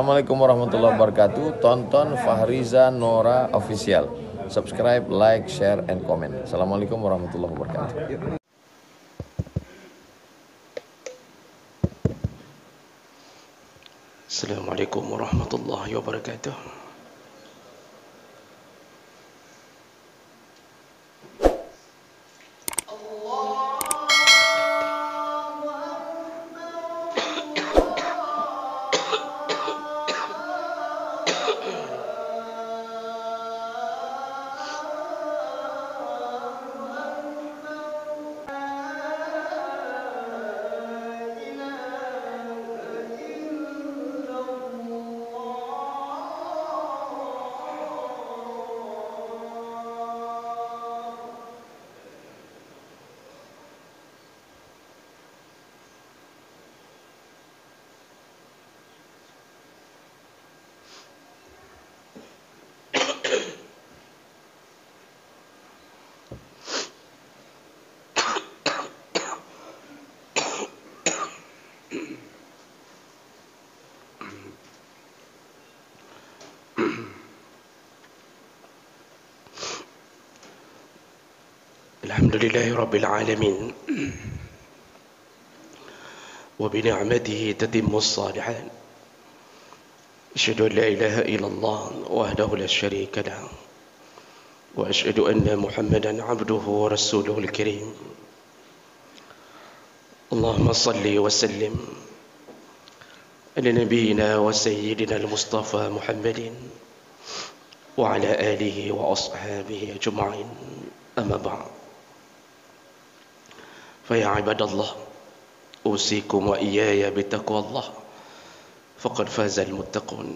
Assalamualaikum warahmatullahi wabarakatuh. Tonton Fahriza Nora Official. Subscribe, like, share, and comment. Assalamualaikum warahmatullahi wabarakatuh. Assalamualaikum warahmatullahi wabarakatuh. Alhamdulillahi Rabbil Alamin wa bi ni'matihi tatimmu as-salihat. Asyhadu an la ilaha illallah wahdahu la syarika lah wa asyhadu anna Muhammadan 'abduhu wa rasuluhu al-karim. Allahumma salli wa sallim ala nabiyyina wa sayyidina al-Mustafa Muhammadin wa ala alihi wa ashabihi ajma'in. Amma ba'd. فيا عباد الله أوصيكم وإياي بتقوى الله فقد فاز المتقون.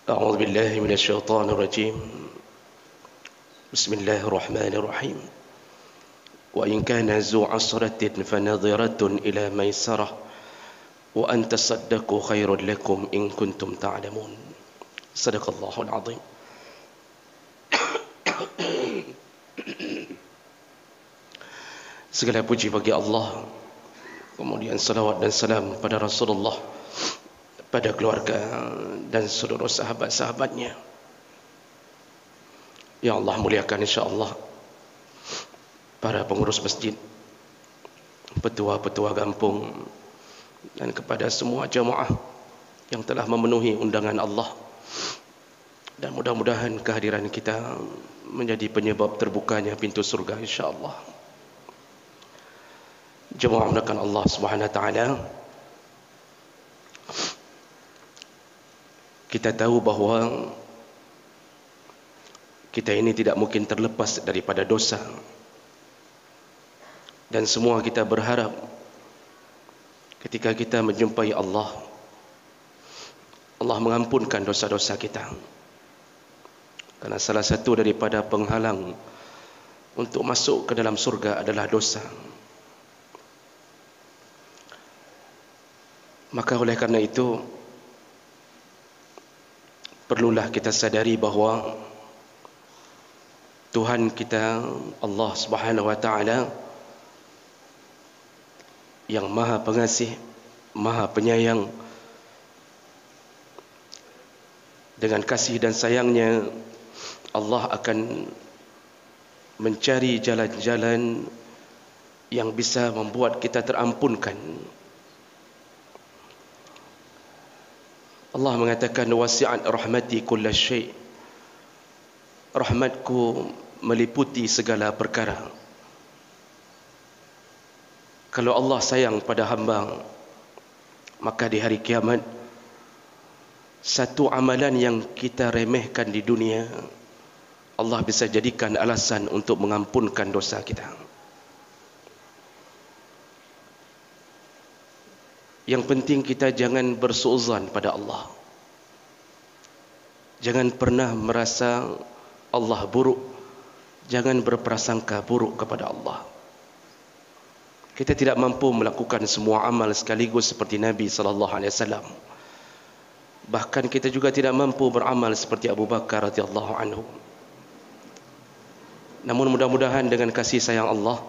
أعوذ بالله من الشيطان الرجيم. بسم الله الرحمن الرحيم. وإن كان ذو عسرة فنظرة إلى ميسرة وأن تصدقوا خير لكم إن كنتم تعلمون. صدق الله العظيم. Segala puji bagi Allah, kemudian salawat dan salam pada Rasulullah, pada keluarga dan seluruh sahabat-sahabatnya. Ya Allah muliakan insya-Allah para pengurus masjid, petua-petua kampung, dan kepada semua jamaah yang telah memenuhi undangan Allah. Dan mudah-mudahan kehadiran kita menjadi penyebab terbukanya pintu surga insya-Allah. Jemaah mulakan Allah Subhanahu wa taala. Kita tahu bahawa kita ini tidak mungkin terlepas daripada dosa. Dan semua kita berharap ketika kita menjumpai Allah, Allah mengampunkan dosa-dosa kita. Karena salah satu daripada penghalang untuk masuk ke dalam surga adalah dosa. Maka oleh karena itu perlulah kita sadari bahawa Tuhan kita Allah Subhanahu wa taala yang Maha Pengasih, Maha Penyayang, dengan kasih dan sayangnya Allah akan mencari jalan-jalan yang bisa membuat kita terampunkan. Allah mengatakan wasi'at rahmati kulla syai'. Rahmatku meliputi segala perkara. Kalau Allah sayang pada hamba, maka di hari kiamat satu amalan yang kita remehkan di dunia, Allah bisa jadikan alasan untuk mengampunkan dosa kita. Yang penting kita jangan bersuuzan pada Allah. Jangan pernah merasa Allah buruk. Jangan berprasangka buruk kepada Allah. Kita tidak mampu melakukan semua amal sekaligus seperti Nabi SAW. Bahkan kita juga tidak mampu beramal seperti Abu Bakar radhiyallahu anhu. Namun mudah-mudahan dengan kasih sayang Allah,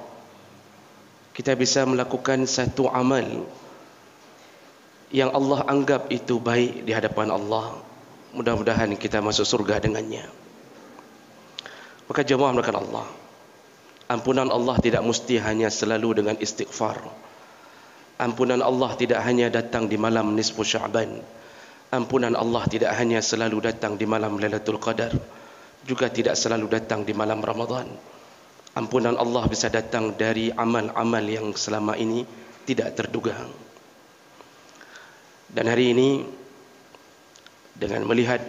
kita bisa melakukan satu amal yang Allah anggap itu baik di hadapan Allah, mudah-mudahan kita masuk surga dengannya. Maka jemaah melakukan Allah, ampunan Allah tidak mesti hanya selalu dengan istighfar. Ampunan Allah tidak hanya datang di malam nisfu Sya'ban. Ampunan Allah tidak hanya selalu datang di malam Lailatul Qadar, juga tidak selalu datang di malam Ramadan. Ampunan Allah bisa datang dari amal-amal yang selama ini tidak terduga. Dan hari ini, dengan melihat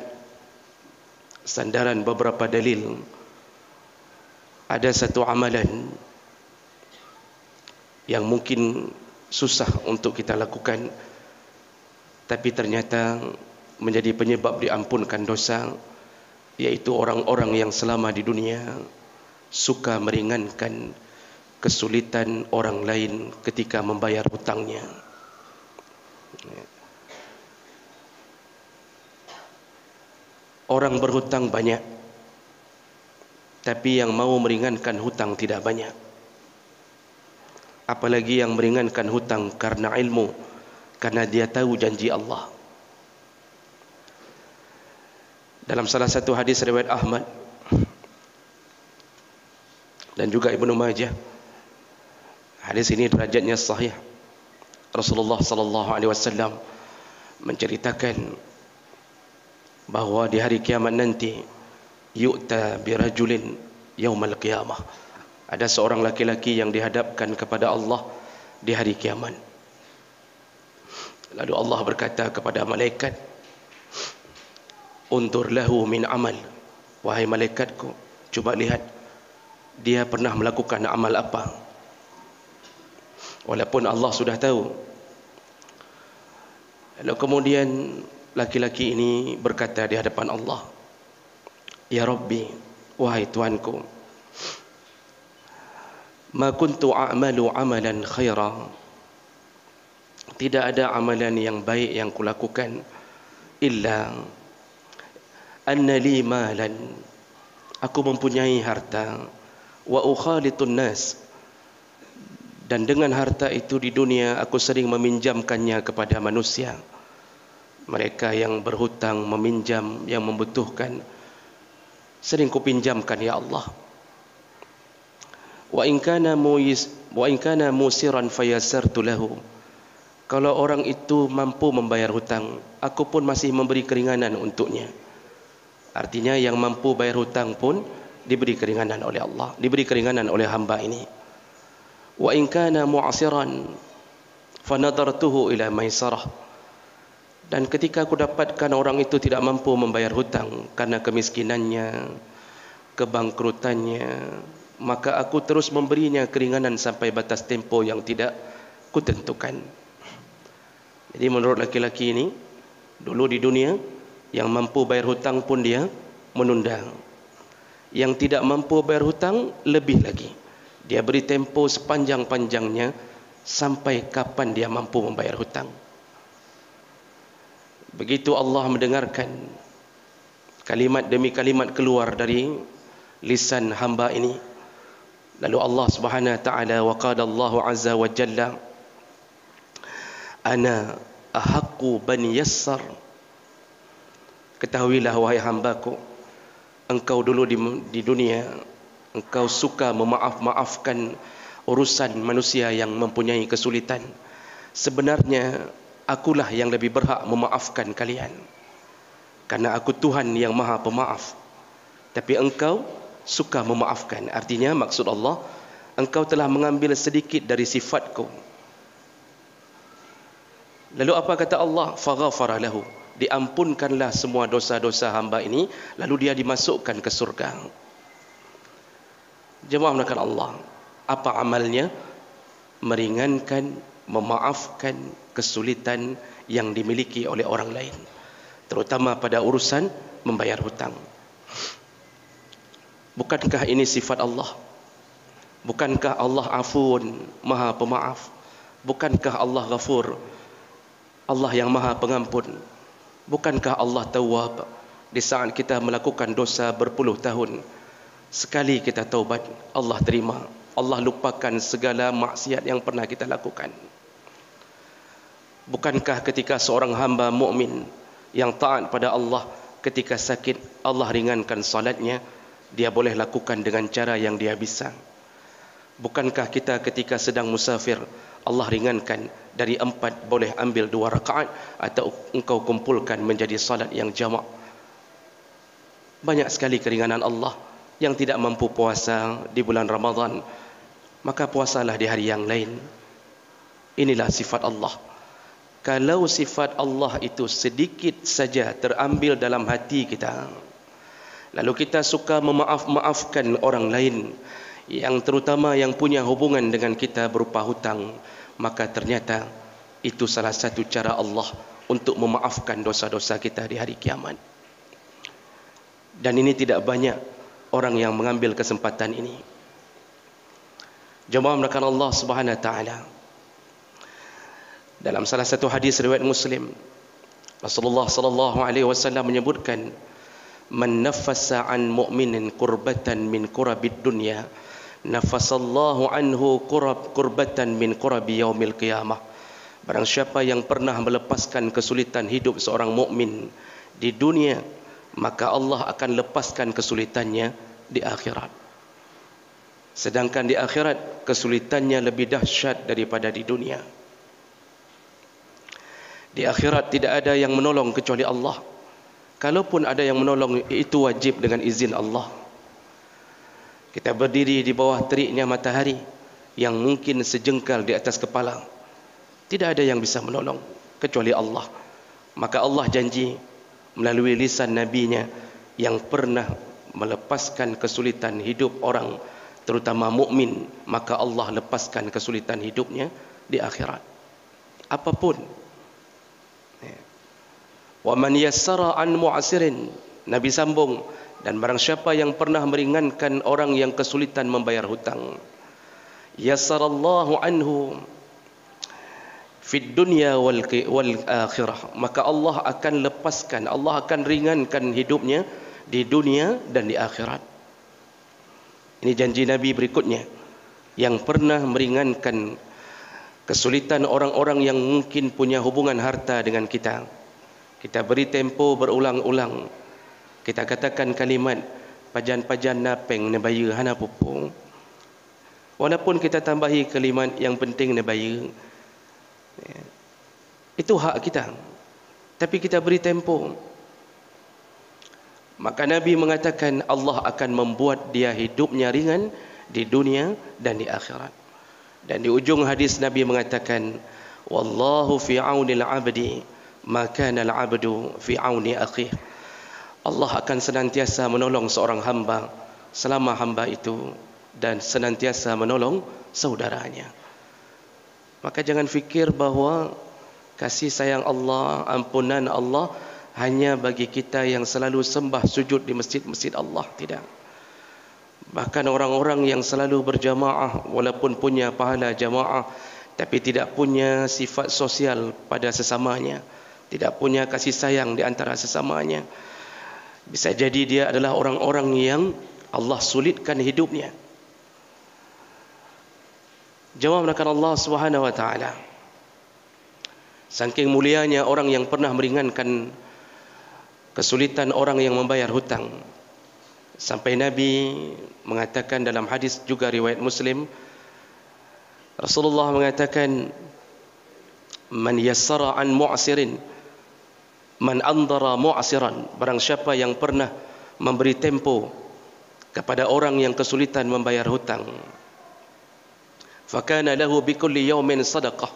sandaran beberapa dalil, ada satu amalan yang mungkin susah untuk kita lakukan, tapi ternyata menjadi penyebab diampunkan dosa, yaitu orang-orang yang selama di dunia suka meringankan kesulitan orang lain ketika membayar hutangnya. Orang berhutang banyak, tapi yang mau meringankan hutang tidak banyak. Apalagi yang meringankan hutang karena ilmu, karena dia tahu janji Allah. Dalam salah satu hadis riwayat Ahmad dan juga Ibnu Majah, hadis ini derajatnya sahih. Rasulullah sallallahu alaihi wasallam menceritakan bahawa di hari kiamat nanti, yu'ta birajulin yaumal qiyamah, ada seorang laki-laki yang dihadapkan kepada Allah di hari kiamat. Lalu Allah berkata kepada malaikat, undur lahu min amal, wahai malaikatku, cuba lihat dia pernah melakukan amal apa. Walaupun Allah sudah tahu. Lalu kemudian laki-laki ini berkata di hadapan Allah, ya Rabbi, wahai Tuanku, ma kuntu a'malu amalan khaira, tidak ada amalan yang baik yang kulakukan, illa anna li malan, aku mempunyai harta, wa ukhalitun nas, dan dengan harta itu di dunia aku sering meminjamkannya kepada manusia. Mereka yang berhutang, meminjam, yang membutuhkan, sering kupinjamkan ya Allah. Wa in kana musiran fayasartu lahu, kalau orang itu mampu membayar hutang, aku pun masih memberi keringanan untuknya. Artinya yang mampu bayar hutang pun diberi keringanan oleh Allah, diberi keringanan oleh hamba ini. Wa in kana mu'asiran fanadartuhu ila maisarah, dan ketika aku dapatkan orang itu tidak mampu membayar hutang karena kemiskinannya, kebangkrutannya, maka aku terus memberinya keringanan sampai batas tempo yang tidak kutentukan. Jadi menurut laki-laki ini, dulu di dunia yang mampu bayar hutang pun dia menunda. Yang tidak mampu bayar hutang lebih lagi, dia beri tempo sepanjang-panjangnya sampai kapan dia mampu membayar hutang. Begitu Allah mendengarkan kalimat demi kalimat keluar dari lisan hamba ini, lalu Allah Subhanahu wa taala, wa qala Allahu azza wa jalla, ana ahaqqu bani yassar, ketahuilah wahai hambaku, engkau dulu di dunia engkau suka memaafkan urusan manusia yang mempunyai kesulitan. Sebenarnya akulah yang lebih berhak memaafkan kalian, karena aku Tuhan yang maha pemaaf. Tapi engkau suka memaafkan. Artinya maksud Allah, engkau telah mengambil sedikit dari sifatku. Lalu apa kata Allah? Faghafara lahu, diampunkanlah semua dosa-dosa hamba ini, lalu dia dimasukkan ke surga. Jemaah melakukan Allah, apa amalnya? Meringankan, memaafkan kesulitan yang dimiliki oleh orang lain, terutama pada urusan membayar hutang. Bukankah ini sifat Allah? Bukankah Allah Afun, maha pemaaf? Bukankah Allah Ghafur, Allah yang maha pengampun? Bukankah Allah Tawwab? Di saat kita melakukan dosa berpuluh tahun, sekali kita taubat, Allah terima, Allah lupakan segala maksiat yang pernah kita lakukan. Bukankah ketika seorang hamba mukmin yang taat pada Allah ketika sakit, Allah ringankan salatnya, dia boleh lakukan dengan cara yang dia bisa. Bukankah kita ketika sedang musafir, Allah ringankan dari 4 boleh ambil 2 rakaat atau engkau kumpulkan menjadi salat yang jamak. Banyak sekali keringanan Allah. Yang tidak mampu puasa di bulan Ramadan, maka puasalah di hari yang lain. Inilah sifat Allah. Kalau sifat Allah itu sedikit saja terambil dalam hati kita, lalu kita suka memaafkan orang lain, yang terutama yang punya hubungan dengan kita berupa hutang, maka ternyata itu salah satu cara Allah untuk memaafkan dosa-dosa kita di hari kiamat. Dan ini tidak banyak orang yang mengambil kesempatan ini. Jemaah melakukan Allah Subhanahu wa taala. Dalam salah satu hadis riwayat Muslim, Rasulullah sallallahu alaihi wasallam menyebutkan, "Man naffasa an mu'minin qurbatan min qurabid dunya, nafasallahu anhu qurbatan min qurabi yaumil qiyamah." Barang siapa yang pernah melepaskan kesulitan hidup seorang mukmin di dunia, maka Allah akan lepaskan kesulitannya di akhirat. Sedangkan di akhirat kesulitannya lebih dahsyat daripada di dunia. Di akhirat tidak ada yang menolong kecuali Allah. Kalaupun ada yang menolong, itu wajib dengan izin Allah. Kita berdiri di bawah teriknya matahari yang mungkin sejengkal di atas kepala. Tidak ada yang bisa menolong kecuali Allah. Maka Allah janji melalui lisan nabinya yang pernah melepaskan kesulitan hidup orang, terutama mukmin, maka Allah lepaskan kesulitan hidupnya di akhirat. Apapun. Wa man yassara an mu'asirin, Nabi sambung, dan barang siapa yang pernah meringankan orang yang kesulitan membayar hutang, yassarallahu anhu fid dunya wal akhirah, maka Allah akan lepaskan, Allah akan ringankan hidupnya di dunia dan di akhirat. Ini janji Nabi berikutnya, yang pernah meringankan kesulitan orang-orang yang mungkin punya hubungan harta dengan kita. Kita beri tempo berulang-ulang, kita katakan kalimat pajan-pajan napeng nebaya hana pupung, walaupun kita tambahi kalimat yang penting nebaya, itu hak kita, tapi kita beri tempo. Maka Nabi mengatakan Allah akan membuat dia hidupnya ringan di dunia dan di akhirat. Dan di ujung hadis Nabi mengatakan, wallahu fi aunil abdi ma kana al abdu fi auni akhih. Allah akan senantiasa menolong seorang hamba selama hamba itu dan senantiasa menolong saudaranya. Maka jangan fikir bahawa kasih sayang Allah, ampunan Allah hanya bagi kita yang selalu sembah sujud di masjid-masjid Allah. Tidak. Bahkan orang-orang yang selalu berjamaah walaupun punya pahala jamaah, tapi tidak punya sifat sosial pada sesamanya, tidak punya kasih sayang di antara sesamanya, bisa jadi dia adalah orang-orang yang Allah sulitkan hidupnya. Jawab akan Allah Subhanahu wa taala. Saking mulianya orang yang pernah meringankan kesulitan orang yang membayar hutang, sampai Nabi mengatakan dalam hadis juga riwayat Muslim, Rasulullah mengatakan, man yassara an mu'asirin, man andara mu'asiran, barang siapa yang pernah memberi tempo kepada orang yang kesulitan membayar hutang, fakana lahu bikulli yawmin sadaqah,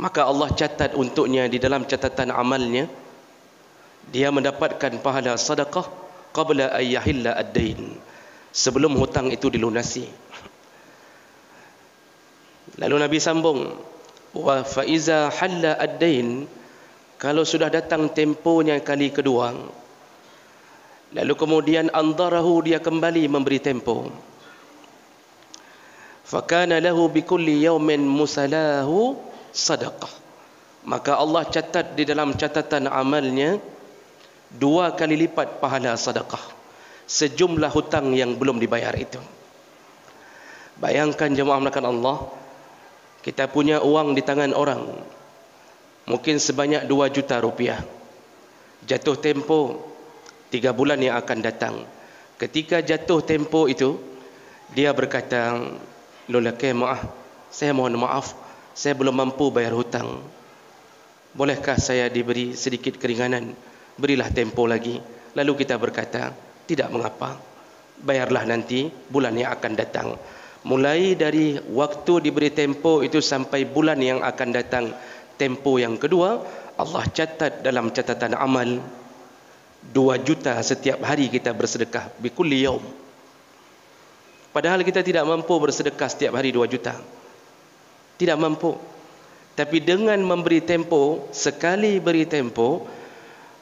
maka Allah catat untuknya di dalam catatan amalnya, dia mendapatkan pahala sedekah qabla an yahilla ad-dain, sebelum hutang itu dilunasi. Lalu Nabi sambung, wa fa iza halla ad-dain, kalau sudah datang temponya kali kedua, lalu kemudian andarahu, dia kembali memberi tempo, fakana lahu bikulli yawmin musalahu sadaqah, maka Allah catat di dalam catatan amalnya 2 kali lipat pahala sedekah sejumlah hutang yang belum dibayar itu. Bayangkan jemaah melakukan Allah, Kita punya uang di tangan orang, mungkin sebanyak 2 juta rupiah. Jatuh tempo 3 bulan yang akan datang. Ketika jatuh tempo itu, dia berkata, "Lolake, maaf, saya mohon maaf, saya belum mampu bayar hutang. Bolehkah saya diberi sedikit keringanan? Berilah tempo lagi." Lalu kita berkata, "Tidak mengapa, bayarlah nanti bulan yang akan datang." Mulai dari waktu diberi tempo itu sampai bulan yang akan datang, tempo yang kedua, Allah catat dalam catatan amal 2 juta setiap hari kita bersedekah, bikulli yaum. Padahal kita tidak mampu bersedekah setiap hari 2 juta. Tidak mampu. Tapi dengan memberi tempo, sekali beri tempo,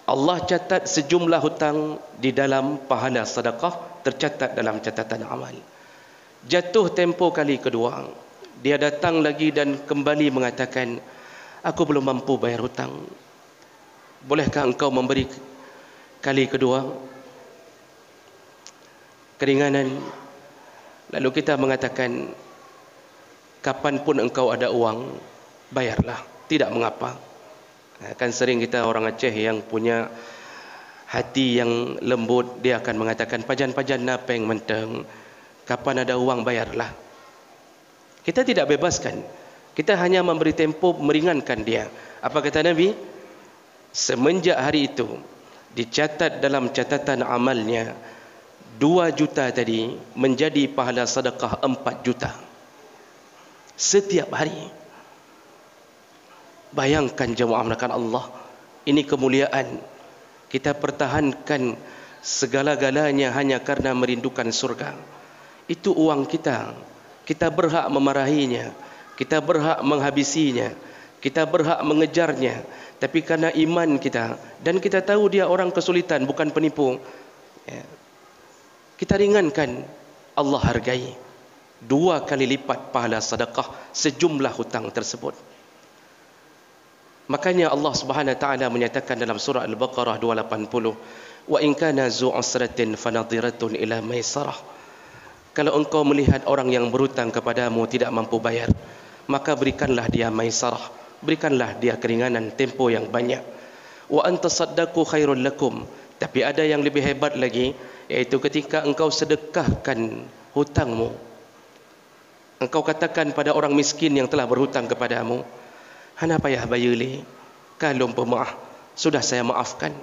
Allah catat sejumlah hutang di dalam pahala sedekah, tercatat dalam catatan amal. Jatuh tempo kali kedua, dia datang lagi dan kembali mengatakan, "Aku belum mampu bayar hutang. Bolehkah engkau memberi kali kedua keringanan?" Lalu kita mengatakan, "Kapanpun engkau ada uang, bayarlah, tidak mengapa." Kan sering kita orang Aceh yang punya hati yang lembut, dia akan mengatakan, "Pajan-pajan napeng menteng, kapan ada uang bayarlah." Kita tidak bebaskan, kita hanya memberi tempo, meringankan dia. Apa kata Nabi? Semenjak hari itu dicatat dalam catatan amalnya 2 juta tadi menjadi pahala sedekah 4 juta setiap hari. Bayangkan jemaah melakukan Allah, ini kemuliaan. Kita pertahankan segala-galanya hanya karena merindukan surga. Itu uang kita. Kita berhak memarahinya, kita berhak menghabisinya, kita berhak mengejarnya. Tapi karena iman kita, dan kita tahu dia orang kesulitan, bukan penipu, kita ringankan. Allah hargai 2 kali lipat pahala sedekah sejumlah hutang tersebut. Makanya Allah Subhanahu wa taala menyatakan dalam surah Al-Baqarah 280, "Wa in kana zu usratin fanadhiratun ila maisarah." Kalau engkau melihat orang yang berhutang kepadamu tidak mampu bayar, maka berikanlah dia maisarah, berikanlah dia keringanan, tempo yang banyak. Wa antasaddaqu khairul lakum. Tapi ada yang lebih hebat lagi, yaitu ketika engkau sedekahkan hutangmu, engkau katakan pada orang miskin yang telah berhutang kepadamu, "Hana payah bayuli, kalau pemaaf, sudah saya maafkan."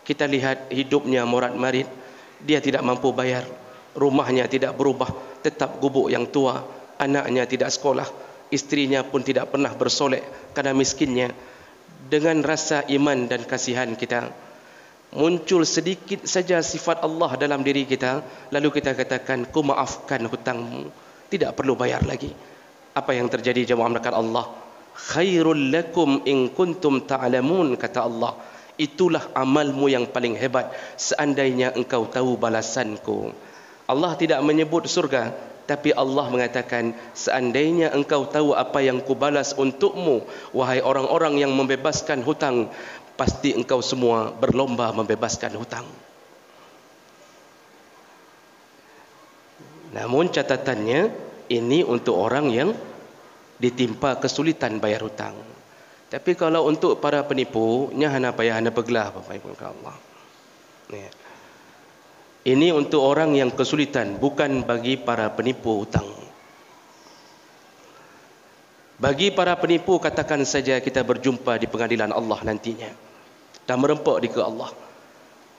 Kita lihat hidupnya morat marit, dia tidak mampu bayar, rumahnya tidak berubah, tetap gubuk yang tua, anaknya tidak sekolah, istrinya pun tidak pernah bersolek karena miskinnya. Dengan rasa iman dan kasihan kita, muncul sedikit saja sifat Allah dalam diri kita, lalu kita katakan, "Ku maafkan hutangmu, tidak perlu bayar lagi." Apa yang terjadi jemaah melakukan Allah? "Khairul lakum in kuntum ta'lamun," kata Allah. Itulah amalmu yang paling hebat, seandainya engkau tahu balasanku. Allah tidak menyebut surga, tapi Allah mengatakan, seandainya engkau tahu apa yang kubalas untukmu, wahai orang-orang yang membebaskan hutang, pasti engkau semua berlomba membebaskan hutang. Namun catatannya, ini untuk orang yang ditimpa kesulitan bayar hutang. Tapi kalau untuk para penipu, hana payah hana pegelah Bapak Ibu Allah. Ini untuk orang yang kesulitan, bukan bagi para penipu hutang. Bagi para penipu, katakan saja kita berjumpa di pengadilan Allah nantinya dan merempok di ke Allah.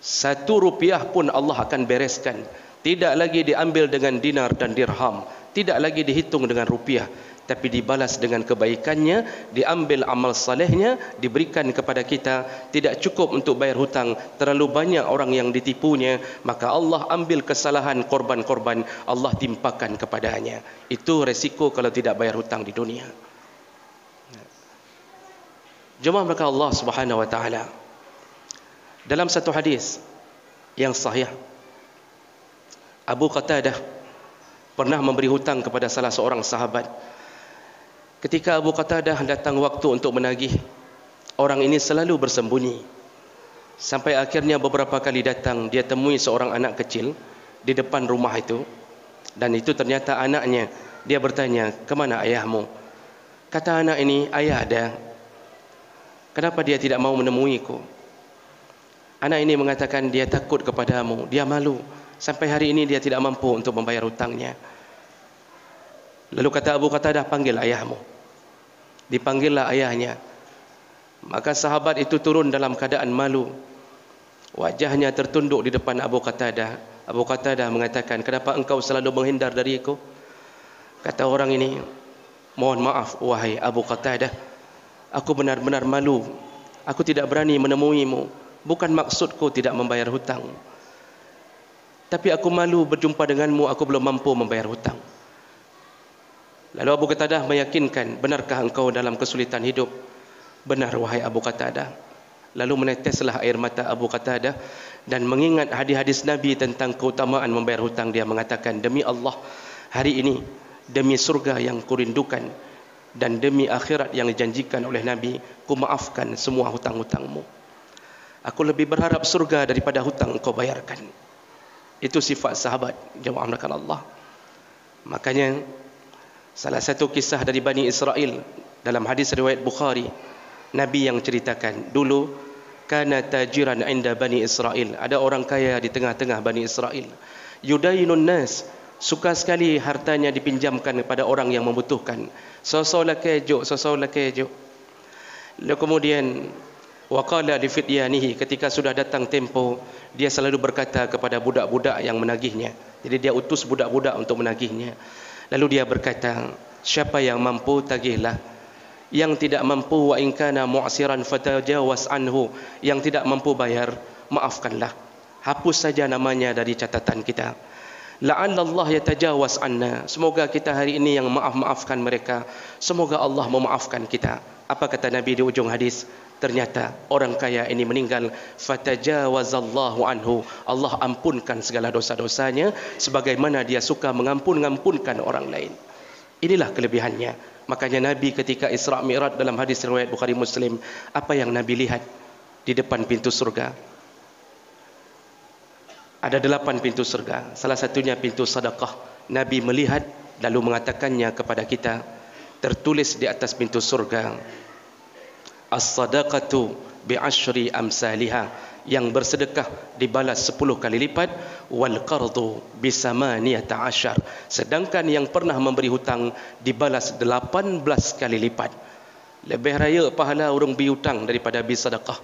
1 rupiah pun Allah akan bereskan. Tidak lagi diambil dengan dinar dan dirham, tidak lagi dihitung dengan rupiah, tapi dibalas dengan kebaikannya, diambil amal salehnya, diberikan kepada kita. Tidak cukup untuk bayar hutang, terlalu banyak orang yang ditipunya, maka Allah ambil kesalahan korban-korban, Allah timpakan kepadanya. Itu resiko kalau tidak bayar hutang di dunia. Jemaah maka Allah Subhanahu wa taala, dalam satu hadis yang sahih, Abu Qatadah pernah memberi hutang kepada salah seorang sahabat. Ketika Abu Qatadah datang waktu untuk menagih, orang ini selalu bersembunyi. Sampai akhirnya beberapa kali datang, dia temui seorang anak kecil di depan rumah itu. Dan itu ternyata anaknya. Dia bertanya, "Kemana ayahmu?" Kata anak ini, ayah ada. Kenapa dia tidak mau menemuiku? Anak ini mengatakan dia takut kepadamu, dia malu. Sampai hari ini dia tidak mampu untuk membayar hutangnya. Lalu kata Abu Qatadah, panggil ayahmu. Dipanggillah ayahnya. Maka sahabat itu turun dalam keadaan malu. Wajahnya tertunduk di depan Abu Qatadah. Abu Qatadah mengatakan, kenapa engkau selalu menghindar dariku? Kata orang ini, mohon maaf wahai Abu Qatadah, aku benar-benar malu. Aku tidak berani menemuimu. Bukan maksudku tidak membayar hutang, tapi aku malu berjumpa denganmu, aku belum mampu membayar hutang. Lalu Abu Qatadah meyakinkan, benarkah engkau dalam kesulitan hidup? Benar wahai Abu Qatadah. Lalu meneteslah air mata Abu Qatadah dan mengingat hadis-hadis Nabi tentang keutamaan membayar hutang. Dia mengatakan, demi Allah, hari ini demi surga yang kurindukan dan demi akhirat yang dijanjikan oleh Nabi, ku maafkan semua hutang-hutangmu. Aku lebih berharap surga daripada hutang engkau bayarkan. Itu sifat sahabat jemaah melakukan Allah. Makanya salah satu kisah dari Bani Israel dalam hadis riwayat Bukhari, Nabi yang ceritakan, dulu kana tajiran inda Bani Israel, ada orang kaya di tengah-tengah Bani Israel. Yudainun nas, suka sekali hartanya dipinjamkan kepada orang yang membutuhkan. Sosolah kejo. Lalu kemudian waqala li fidyanihi, ketika sudah datang tempo, dia selalu berkata kepada budak-budak yang menagihnya. Jadi dia utus budak-budak untuk menagihnya. Lalu dia berkata, siapa yang mampu tagihlah, yang tidak mampu wa in kana mu'siran fatajawaz anhu, yang tidak mampu bayar maafkanlah, hapus saja namanya dari catatan kita. La'alla Allah yatajawaz anna, semoga kita hari ini yang maafkan mereka, semoga Allah memaafkan kita. Apa kata Nabi di ujung hadis? Ternyata orang kaya ini meninggal, fatajawazallahu anhu, Allah ampunkan segala dosa-dosanya sebagaimana dia suka mengampunkan orang lain. Inilah kelebihannya. Makanya Nabi ketika Isra Mi'raj dalam hadis riwayat Bukhari Muslim, apa yang Nabi lihat di depan pintu surga? Ada 8 pintu surga. Salah satunya pintu sedekah. Nabi melihat lalu mengatakannya kepada kita. Tertulis di atas pintu surga, as-sadaqatu bi'ashri amsalihah, yang bersedekah dibalas 10 kali lipat, wal qardu bisamaniyata asyar, sedangkan yang pernah memberi hutang dibalas 18 kali lipat. Lebih raya pahala orang beri hutang daripada beri sedekah.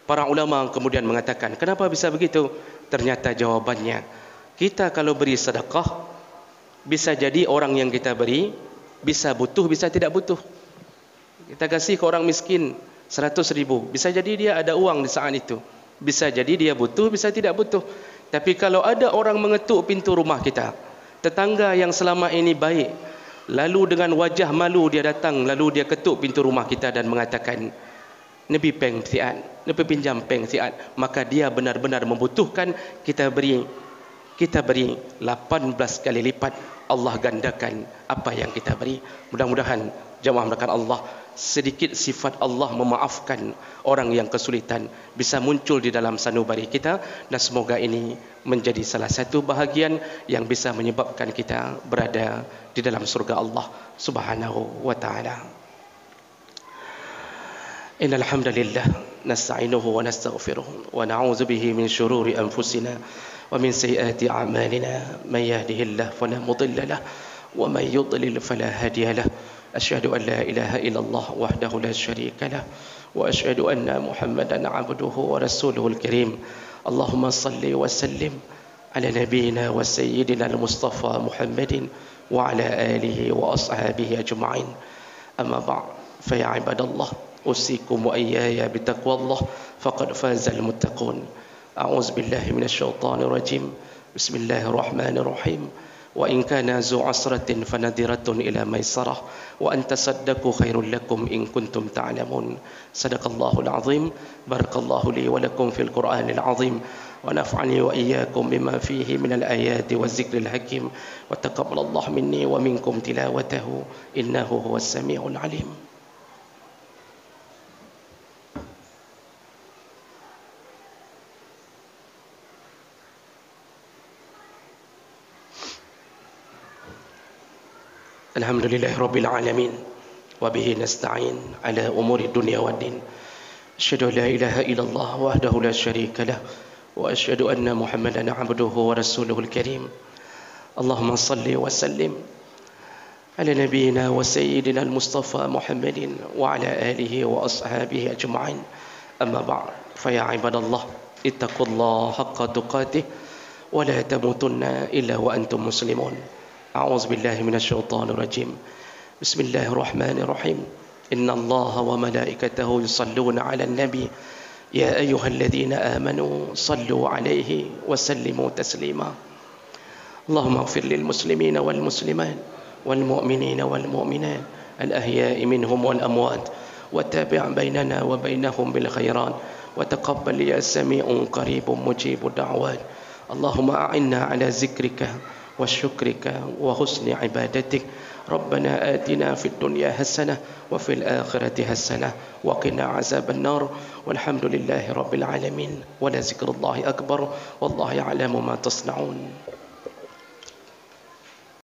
Para ulama kemudian mengatakan, kenapa bisa begitu? Ternyata jawabannya, kita kalau beri sedekah, bisa jadi orang yang kita beri bisa butuh, bisa tidak butuh. Kita kasih ke orang miskin 100 ribu, bisa jadi dia ada uang di saat itu, bisa jadi dia butuh, bisa tidak butuh. Tapi kalau ada orang mengetuk pintu rumah kita, tetangga yang selama ini baik, lalu dengan wajah malu dia datang, lalu dia ketuk pintu rumah kita dan mengatakan, Nabi peng siat, Nabi pinjam peng siat, maka dia benar-benar membutuhkan, kita beri 18 kali lipat, Allah gandakan apa yang kita beri. Mudah-mudahan jemaah melakukan Allah, sedikit sifat Allah memaafkan orang yang kesulitan bisa muncul di dalam sanubari kita, dan semoga ini menjadi salah satu bahagian yang bisa menyebabkan kita berada di dalam surga Allah Subhanahu wa taala. Innal hamdalillah nasta'inuhu wa nastaghfiruh wa na'udzu bihi min shururi anfusina wa min sayyiati a'malina, man yahdihillahu fala mudilla lahu wa man yudlil fala hadiya lahu. Asyhadu an la ilaha illallah wahdahu la syarika lahu wa asyhadu anna Muhammadan 'abduhu wa rasuluhul karim. Allahumma salli wa sallim ala nabiyyina wa sayyidina al-Mustafa Muhammadin wa ala alihi wa ashabihi ajma'in. Amma ba'd, fa ya ibadallah, أوصيكم وإياي بتقوى الله فقد فاز المتقون. أعوذ بالله من الشيطان الرجيم. بسم الله الرحمن الرحيم. وإن كان ذو عسرة فنذرة إلى ميسرة وأن تصدقوا خير لكم إن كنتم تعلمون. صدق الله العظيم. بارك الله لي ولكم في القرآن العظيم ونفعني وإياكم بما فيه من الآيات والذكر الحكيم وتقبل الله مني ومنكم تلاوته إنه هو السميع العليم. Alhamdulillahirabbil alamin. وبه نستعين على أمور الدنيا والدين. أشهد أن لا إله إلا الله وحده لا شريك له وأشهد أن محمدا عبده ورسوله الكريم. اللهم صل وسلم على نبينا وسيدنا المصطفى محمد وعلى آله وأصحابه أجمعين. أما بعد، فيا عباد الله اتقوا الله حق تقاته ولا تموتن إلا وأنتم مسلمون. أعوذ بالله من الشيطان الرجيم. بسم الله الرحمن الرحيم. إن الله وملائكته يصلون على النبي يا أيها الذين آمنوا صلوا عليه وسلموا تسليما. اللهم اغفر للمسلمين والمسلمات والمؤمنين والمؤمنات الأحياء منهم والأموات وتابع بيننا وبينهم بالخيرات وتقبل يا سميع قريب مجيب الدعوات. اللهم أعنا على ذكرك وشكرك وحسن عبادتك. ربنا آتنا في الدنيا حسنة وفي الآخرة حسنة وقنا عذاب النار والحمد لله رب العالمين ولذكر الله أكبر والله يعلم ما تصنعون.